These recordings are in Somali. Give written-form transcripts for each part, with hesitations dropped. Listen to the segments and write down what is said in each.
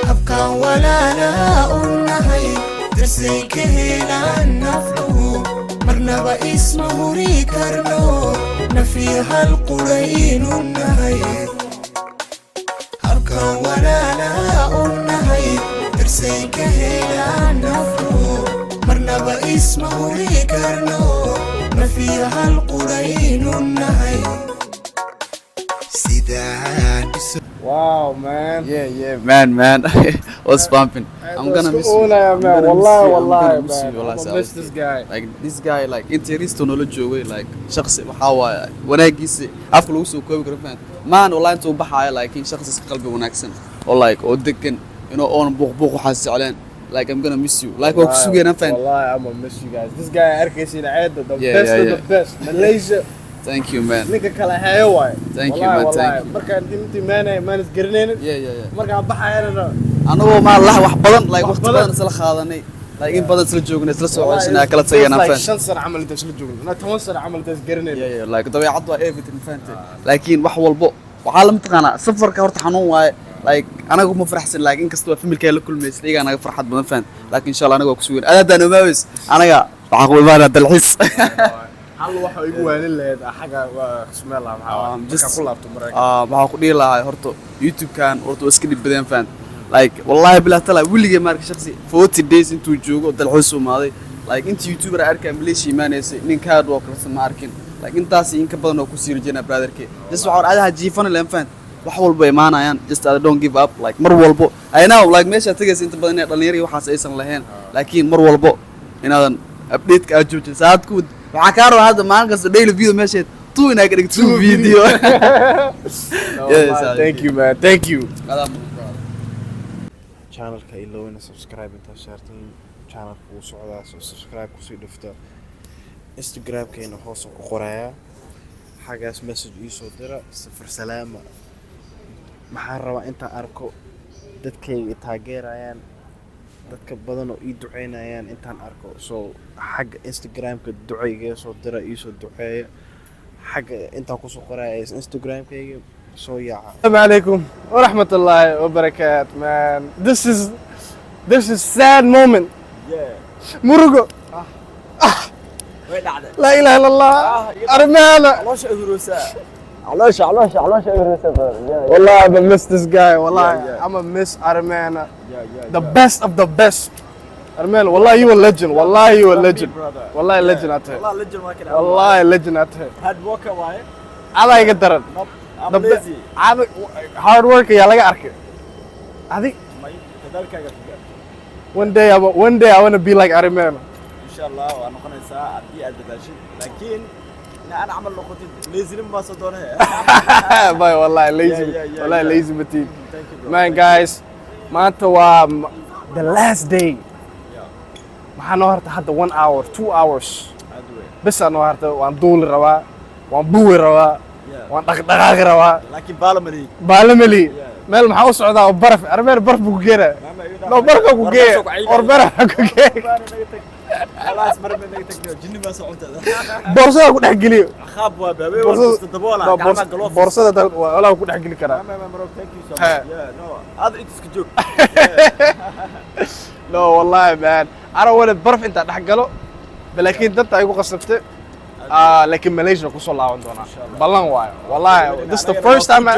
habkaan walaalaa u nahay darsay ka helaan nafluhu marnaba isma huri karno nafiya hal quraynu nahay habkaan walaalaa u nahay darsay ka helaan nafluhu marnaba isma huri karno nafiya hal quraynu nahay Wow, man. Yeah, man. What's pumping? I'm gonna miss you. Man. Wallahi, miss you. man. I miss this guy. Like this guy, like interisto nolol joogay, like shakhsi waxa waay wanaagiisa afka lagu soo koobi karo faan. Man, wallahi intuu baxayo laakiin shakhsi qalbi wanaagsan oo like oo degan inuu oon buuq waxa socdaan. Like I'm gonna miss you. Like waa ku sugayna faan. Wallahi, I'm gonna miss you guys. This guy arkaysiina aad the best of the best. Malaysia. Thank you, man. Ninka kala hayo waay. Thank you, man. Thank you. Markaan intii man is garanaynin. Yeah. Markaan baxayna anagoo ma lah wax badan like waqti badan isla qaadanay like in badan isla joognay isla soo ceshanaa kala tagayna faan 5 sano camal inta isla joognay ana 10 sano camal inta is garanaynin yeah like dabeecad waa everything faantay laakiin wax walbo waxa la mtaqaana safarka horta xanuun waaye like anagu ma faraxsan laakiin kasta waa familkay la kulmaysay iyaga anaga farxad badan faan laakiin insha Allah anaga waa ku sugan aadaan umaawis anaga waxa ku imaanaa dalxiis hal waxa igu waalin lahayd xaga waa ismaal maxaa ku laabto maraykan waxa ku dhigi lahaa horta YouTube kan horta iska dib badan faan like wallahi bilaa tala wiliga marka shakhsi 40 days intuu joogo dalxiis u maaday like inta YouTuber arka Malaysia imaanaysay nin ka hadwa kala ma arkin like intaas in ka badan oo ku sii rajayna brotherke just waxa aadaha jiifan leen faan wax walba imaanayaan just don't give up like mar walbo I know like meesha tagaysa inta badan ee dhalinyaro waxaas aysan lahayn laakiin mar walbo inaadan update ka joojin saadku waxa ka roo hada maalin kasta daily video meesha tu inaga dhigto video yes thank you man thank you channel ka ilowina subscribe inta shartan channel ku socda subscribe ku sii dhufta Instagram keena hoos ku qoraya xagaas message ii soo dira safar salaama maxaan rabaa inta arko dadkayga taageerayaan dadka badan oo ii duceynayaan intaan arko so xagga Instagram-ka duceyga soo dira ii soo duceeya xagga intaan ku soo qoraya Instagram-kayga soo yaaca Assalamu alaykum wa rahmatullahi wa barakatuh man this is sad moment murugo way dhacday la ilaha illa allah armaana caloosha iruusa والله I miss this guy والله I'm a miss Armana the best of the best Armana والله you a legend والله you a legend والله legend أنت والله legend أنت hard worker واي على يقدرن I'm lazy hard work يا لقى أركي هذي one day I want to be like Armana إن شاء الله وأنا قناة ساعة أدي أدباشي لكن أنا أعمل لقطة lazy ما صدقناها باي والله lazy متين man guys ما أنت the last day ما هنوهرت حتى 1 hour 2 hours بس أنوهرت وان دول روا وان بوي روا وان دقاق روا لكن بالملي مال محاو سعودا وبرف أرمين برف بوكيرا لو برف بوكيرا وربرف بوكيرا خلاص مرة منك تكنو جني ما صعود هذا بورصة أكون أحكي خاب وبابي ولا تدبولا بورصة ولا أكون أحكي كرا ما مروك thank you so much yeah no هذا إنت سكجوك لا والله man أنا ولا برف أنت أحكي لكن ده تايقو قصبته لكن ماليزيا كوسو لا عندنا بلان واي والله this is the first time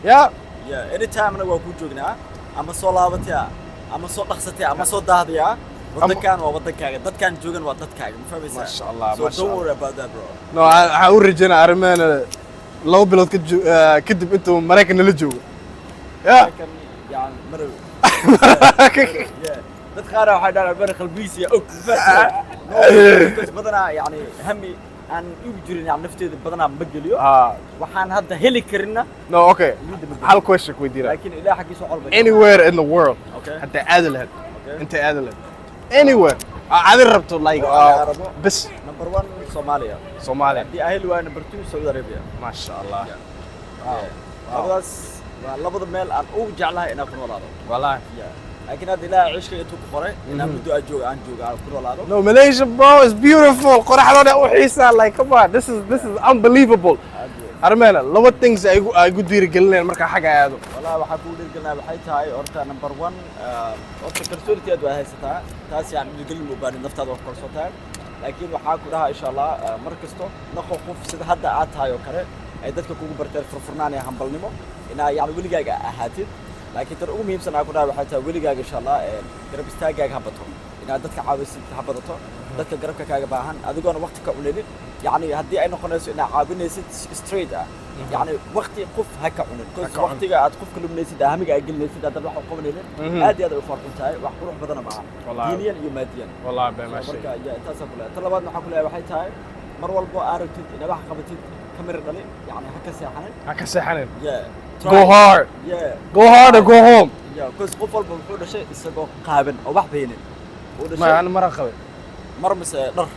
yeah anytime أنا وأكون جوجنا أما صلابتي أما صوت قصتي أما صوت دهديا ودكان وودكاga dadkan joogan waa dadkaaga ma fahmaysaa ما شاء الله ما so شاء don't الله worry about that bro no I urjana Armana لو بلاد كدب انتو مراكن la joogo يعني مرو dad qaar waxay dhalaan bar qalbiisi og badana yani hami aan igu jirin yani nafteeda badana ma geliyo waxaan hadda heli karina no okay hal question ku diira laakiin ilaa xaqiiso qalbi anywhere in the world hadda aadalad inta aadalad anywhere عادي ربطوا like بس number 1 Somalia دي أهل وين number 2 Saudi Arabia ما شاء الله بس لابد ميل أن أوجع لها إن أكون ولاده والله لكن هذه لا عيش كي يتوقف قري إن بدو أجوع على كل ولاده no Malaysia bro is beautiful قرح لنا وحيسة like come on this is unbelievable armeena laba things ay ku dhiirigelinayaan marka xagga aado والله waxaa ku dhiirgelnaa waxay tahay horta number 1 horta kalsooniteed waa haysataa taas yani dhiirgelin u baahan naftaada wax kalsoo tahay laakiin waxaa ku dhahaa insha Allah mar kasto naqo qof sida hadda aad tahay oo kale ay dadka kugu barteen furfurnaan iyo hambalnimo inaa yani weligaaga ahaatid laakiin tan ugu muhiimsan aan ku dhahay waxay tahay weligaaga insha Allah garab istaagaaga ha bato inaad dadka caawisid ha badato dadka garabka kaaga baahan adigoona waqti ka cunin yani haddii ay noqonayso inaad caawinaysid straight ah يعني وقتي قف هكا عنن كويس وقتي قاعد قف كل منيسي ده همي قاعد قلنا سيد هذا الواحد قومنا لين هذه هذا الفرق انتهى واحد روح بدنا معاه دينيا وماديا والله ماشي بركة يا تاسف ولا طلبات نحكي لها waxay tahay mar walbo aaragtid ina wax qabatid kamir dhali yani haka seexanin go hard go hard or go home كويس qof walba wuxuu dhashay isagoo qaaban oo wax beenin ma aan mar qabay mar mise dhar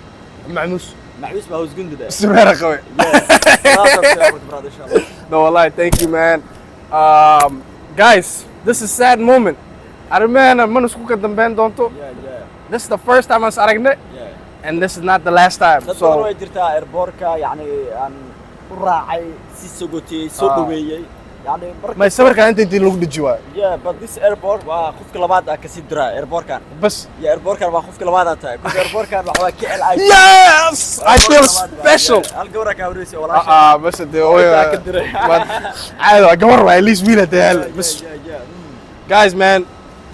macmuus معيش بهوز جندي ده سميرة قوي No والله thank you man guys this is a sad moment أرمينا ما نسكوك الدنبين دونتو this is the first time I'm سأرقنا and this is not the last time so أنا ويدرتها إربوركا يعني عن راعي سيسوغوتي سودوية يعني ما يصبر كان أنت لوك الجوا but this airport وخوف كلامات كسيدرا airport كان بس يا airport كان وخوف كلامات أنت كوف airport كان وحوا كي ال yes I feel special الجورة كاوريسي ولا بس ده هو عادي أجمر at least مين ده بس guys man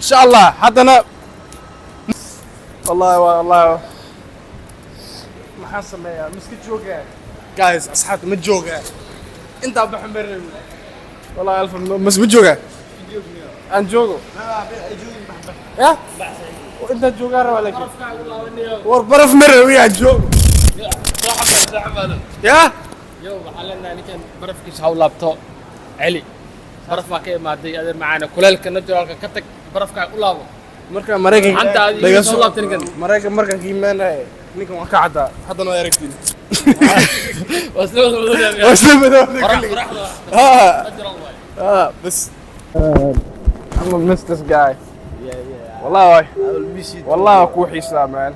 إن شاء الله حتى أنا والله ما حاسة يا مسكت جوجا guys أصحاب متجوجا أنت بحمر والله ألف بس بتجوجا أنت جوجو يا وأنت جوجا ولا كيف وربرف مرة ويا جوجو يا يو حالنا نكن برفكش هاو لابتوب علي برف ما كي مادي أدر معانا كلالك نجرالك كتك برفك أولابو مركا مريكا أنت هذه الله بتنقل مريكا كيمان نيكم وقعدا حتى أنا يركتين واسلم بدون بس I'm gonna miss this guy والله والله أكوحي إسلام man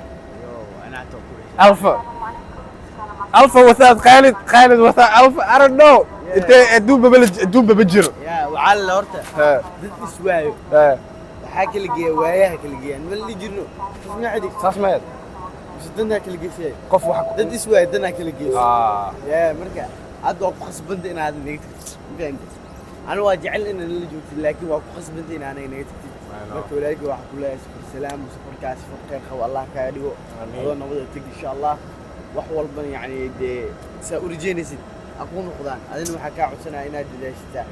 ألفا وثاد خالد وثاد ألفا I don't know أنت أدوب ببجر يا وعلى هورتا دد اسوايو waxaa kala geeyay waayaha kala geeyay ma la jirno isna cidi saasmeed sidana kala geeyay qof wax dad iswaay dana kala geeyay ya marka aad waa ku khasbanta inaad neegtid ana waa jecel in la joogto laakiin waa ku khasbanta inaad neegtid marka walaalkii waxa ku leeyahay salaam safarkaas faqeer qaw Allah ka dhigo oo nabada tag insha Allah wax walba yani de sa urjeenaysid aqun noqdaan adina waxa ka codsanaa inaad dadaashtaa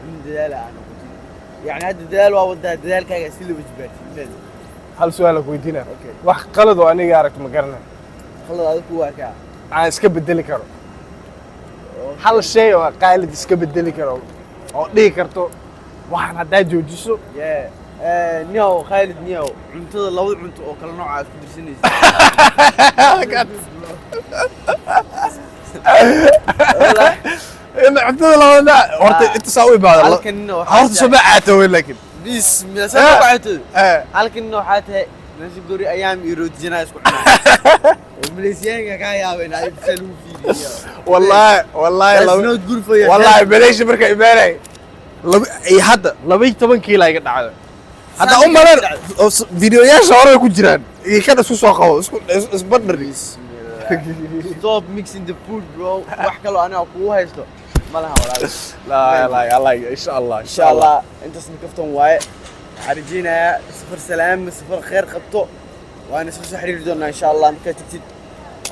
من دلالة أنا يعني هذا دلال وده دلال كاي أسيله بجبرتي هل سؤالك ويدينا واحد قلد وأنا جارك مقرنا خلص هذا هو كا أنا سكب الدلي كرو هل شيء قايل سكب الدلي كرو أو ليه كرتو واحد هدا جوجسو يا نيو خالد نيو عنده لو عنده أو كل نوع كبير سنيز إن عندنا لو لا ورت أنت سوي بعض لكنه عرفت شبعته ولا كده بس من سبعته لكنه حتى نجيب دوري أيام يرود جناس كلنا الماليزيين كايا وين يبسلون فيه والله والله بلاش بركة إيماني أي حدا لبي 8 كيلو يقطع هذا هذا أمنا فيديوهات صورة يكون جيران يكاد سوسو خاو اسبرني stop mixing the food bro وحكى له أنا أقوى هيستو ما لها ولا لا إن شاء الله إن شاء الله أنت سنكفتهم واي عرجينا صفر سلام صفر خير خطو وأنا سوسو حرير دونا إن شاء الله مكتبت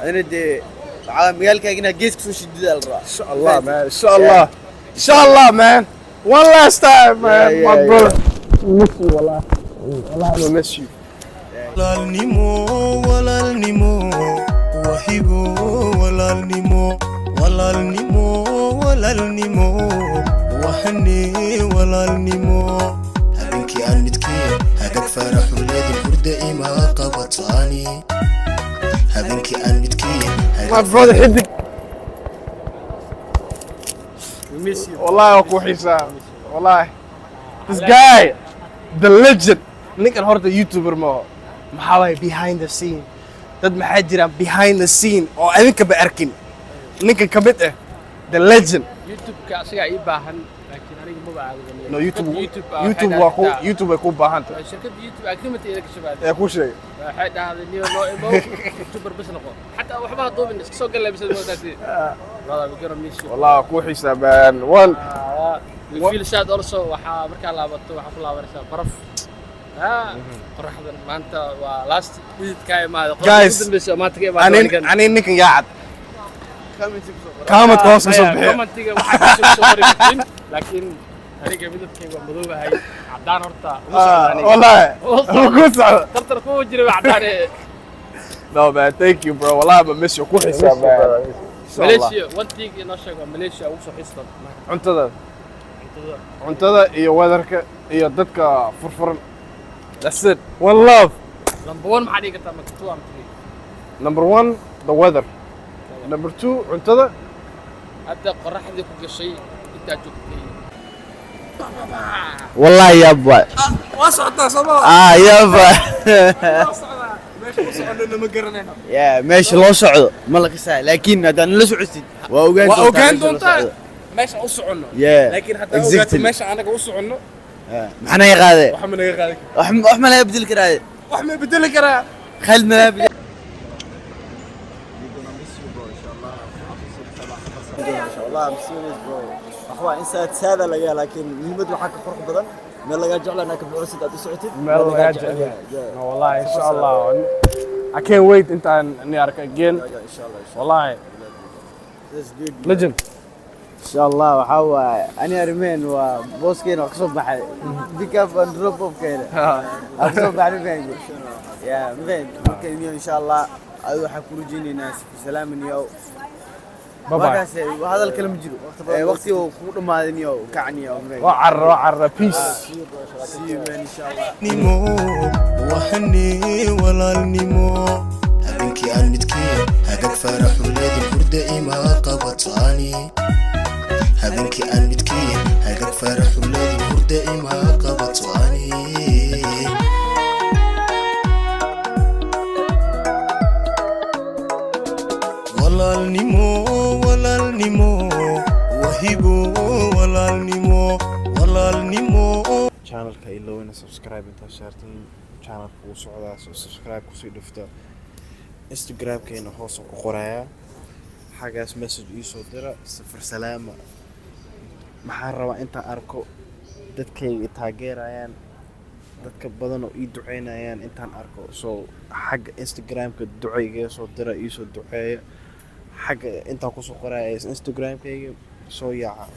أنا دي مقالك هنا جيسك سوشي دي الرا إن شاء الله man إن شاء الله إن شاء الله man one last time man my brother miss you والله I miss you walaalnimo wahane walaalnimo habeenkii aan midkeen hagag faraxu leedin hurda ima qabataani habeenkii aan midkeen my brother حدك والله أكو حساب والله this guy the legend ninkan horta youtuber ma maxaa behind the scene dad maxaa jira behind the scene oo adinka ba arkin ninka kamid ah the legend. youtube-ka asiga ii baahan laakiin aniga ma baahan No, YouTube YouTube waa ku YouTube ay ku baahan tahay. shirkadda youtube agreement ee ka shabaad Ee ku sheegay. waxay dhahday niyo noo imo youtuber bas noqo xataa waxba ha duubin iska soo galay bisad moodaasi wala bigar miis Wallahi ku xisaabaan one we feel sad also waxa marka laabato waxa ku laabanaysa baraf qoraxdan maanta waa last week ka imaado Guys, maanta ka imaado ani ninkan yaa cad. Comment hoos ka soo bixiya. commentiga waxa ku soo qorin laakiin aniga midabkayga waa madoobahay cadaan horta Wallahi. Ku socdo. tartar ku jira cadaan No man, thank you bro. Wallahi ma miss you ku xisaabaan. Malaysia one thing inoo sheego Malaysia ugu soo xiisto cuntada iyo weatherka iyo dadka furfuran. That's it. One love. number 1 maxaa dhigi kartaa marka 2 am 3 Number 1 the weather. Number 2 cuntada. hadda qoraxdii ku gashay inta joogtay والله يابا Waa socotaa Soomaa. يابا Meesha ku soconayna ma garanayno. يا ماشي لو صعد ما لك ساعه لكن هذا انا لسه عستي واوغان Waa ogaan doontaa. Meesha u soconno. يا Laakiin hadda ogaato meesha anaga u soconno. معنا يا غاده Waxa ma naga qaadi. واحمل لا يبدل كراي Wax ma bedeli karaa. خالد ما يبدل والله مسؤولية برو أخوة إنسان هذا لقى لكن المدو حق فرق بدن ما لقى جعل أنا كبر عسد أدو سعتي Meel laga jecel. No wallahi insha Allah. I can't wait intaan ni arka again. إن شاء الله Wallahi. That's good Legend. ان شاء الله وحوا انا ارمين وبوسكين وكسب بحي بيك اب اند دروب اوف كده اكسب بحي فين يا مين ممكن ان شاء الله ايوه حكروجيني ناس سلام يو Bye bye. وهذا الكلام جرو وقتي وكدمادين يو كعني يو Waa carra peace. ان شاء الله nimo waxani walaalnimo habeenkii aan midkii hagag faraxuleedin hurda ima qabataani habeenkii aan midkii hagag faraxuleedin hurda ima qabataani walaalnimo wahibo walaalnimo channelka ilowina subscribe inta shaartin channelka uu socdaa soo subscribe ku sii dhufta instagramkeena hoos ku qoraya xagaas message ii soo dira safar salaama maxaan rabaa intaan arko dadkayga taageerayaan dadka badan oo ii duceynayaan intaan arko soo xagga instagramka ducayga soo dira ii soo duceeya xagga intaan ku soo qoraya instagramkayga soo yaaca